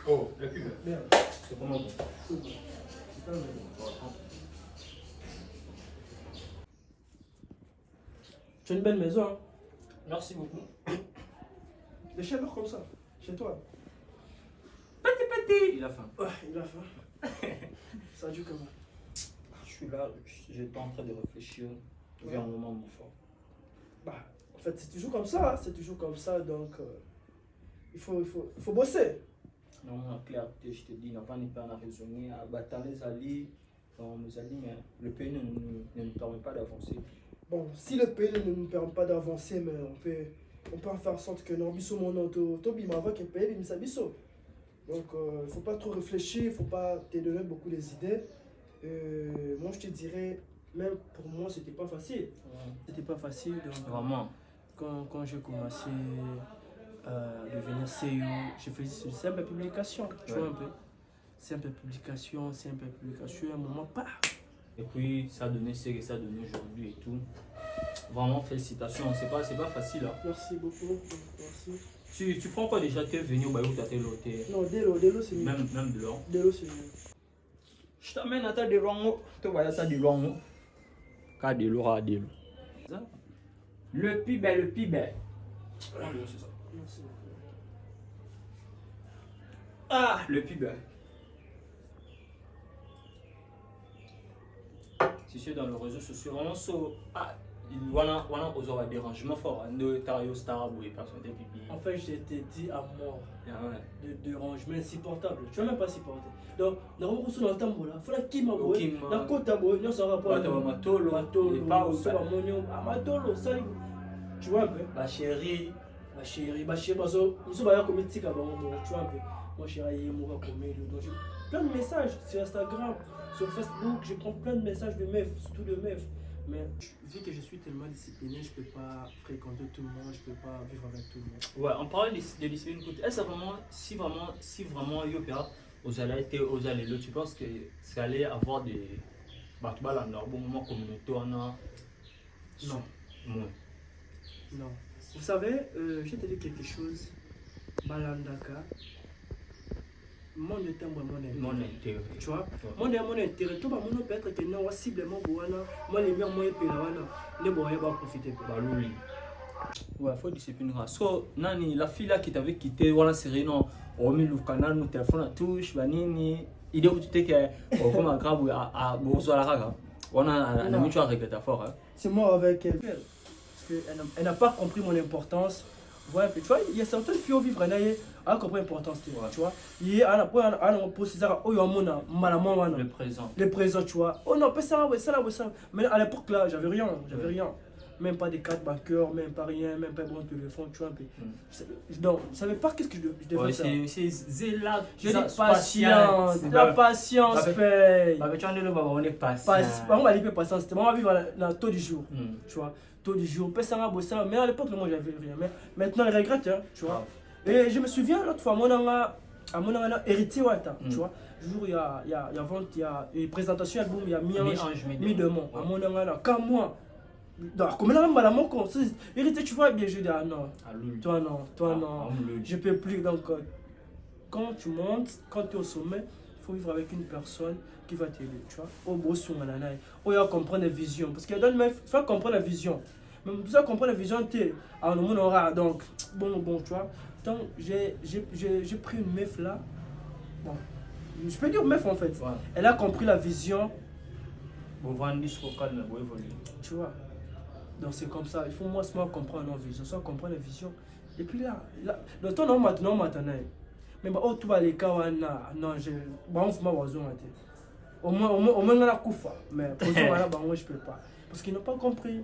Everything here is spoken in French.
Oh, la pub. Merde. C'est comment bon? Tu as une belle maison, hein? Merci beaucoup. Des chaleurs comme ça, chez toi. Il a faim. Ouais, il a faim. Ça a dû comment? Je suis là, j'étais en train de réfléchir vers un moment de fort. Bah, en fait, c'est toujours comme ça, hein, c'est toujours comme ça, donc il faut bosser. Non, en clarté, je te dis, n'a pas ni pas à raisonner, à batailler les alliés, mais le pays ne nous permet pas d'avancer. Bon, si le pays ne nous permet pas d'avancer, mais on peut en faire en sorte que non, biso mon auto, Tobi m'a que le pays, bimisa biso. Donc, il ne faut pas trop réfléchir, il ne faut pas te donner beaucoup les idées. Moi, je te dirais, même pour moi, c'était pas facile. C'était pas facile. Donc, Vraiment. quand j'ai commencé à devenir CEO, je faisais simple publication. Tu vois un peu. Simple publication, un moment, pas. Et puis, ça a donné ce que ça a donné aujourd'hui et tout. Vraiment, félicitations. C'est pas facile. Hein. Merci beaucoup. Merci. Tu prends quoi déjà? Tu es venu au Bayou, tu as été loté. Non, Delo, c'est mieux. Même de l'or. Delo, c'est mieux. Je t'amène à ta de l'or. Tu vas à ta de l'or. Car de l'or à de l'or. Le pibet, le pibet. C'est ça. Merci beaucoup. Ah, le pibet. Si c'est dans le réseau social, vraiment, wana ozo wa dérangement fort ne tayo star boy personne de pipi. En fait, je t'ai dit à mort. Ouais. De dérangement insupportable. Tu vas même pas supporter. Donc, dans le cours de tambour là, il faut la qui m'a boy. La côte tambour, non ça va pas. Matolo, matolo, pas au ça va monio, matolo, ça. Tu vois un peu. Ma chérie, parce que nous sommes à comme tu vois un peu. Moi chérie, moi comme donc plein de messages sur Instagram, sur Facebook, je prends plein de messages de meufs, surtout de meufs. Mais vu que je suis tellement discipliné, je ne peux pas fréquenter tout le monde, je ne peux pas vivre avec tout le monde. ouais, on parle de discipline. Est-ce vraiment, si vraiment Yopia, aux allées, tu penses que ça allait avoir des battements dans leur bon moment communautaire? Non. Non. Non. Vous savez, je vais te dire quelque chose. Balandaka. Mon intérêt. Tu vois, mon intérêt, tout le monde peut être que non, ciblement, moi les meilleurs moyens ne pourraient pas profiter. Ouais, il faut discipline. So, nani, la fille là qui t'avait quitté, voilà, c'est non, on met le canal, nous téléphone à touche, banini, idée où tu t'es que, comme un grave à Bourgeois la raga. On a mis tu as regretté fort. C'est moi avec elle. Parce qu'elle n'a pas compris mon importance. Voilà, tu vois, il y a certaines filles qui vivent elle a compris l'importance, tu vois. Il y a un processus le présent, tu vois. Oh non, ça. Mais à l'époque là, j'avais rien. Même pas des cartes bancaires, même pas rien, même pas bon téléphone, tu vois. Donc, je savais pas qu'est-ce que je devais faire. C'est zéla. Je dis patience, la patience paye. Tu as on est patient. On va dire patience, c'était vraiment vivre dans le taux du jour, tu vois. Taux du jour, mais à l'époque, moi j'avais rien. Mais maintenant, je regrette, hein, tu vois. Et je me souviens l'autre fois, mon héritier, tu vois. Jour, il y a une présentation album, il y a mi-demain. À mon là, quand moi. Donc, comme là, madame, héritier, tu vois bien, je dis, ah non, toi non, je peux plus. Donc, quand tu montes, quand tu es au sommet, il faut vivre avec une personne qui va t'aider, tu vois. Au beau son, il faut comprendre la vision. Parce qu'il y a d'autres meufs, il faut comprendre la vision. Mais pour ça, comprendre la vision, tu es à un moment aura. Donc, bon, tu vois. Donc, j'ai pris une meuf là. Bon, je peux dire meuf en fait. Ouais. Elle a compris la vision. Tu vois. Donc, c'est comme ça. Il faut moi comprendre la vision. Soit comprendre la vision. Et puis là le temps, non, maintenant. Mais bah, tout va les cas, non, au moins, on a la koufa. Mais pour ça, moi, je peux pas. Parce qu'ils n'ont pas compris.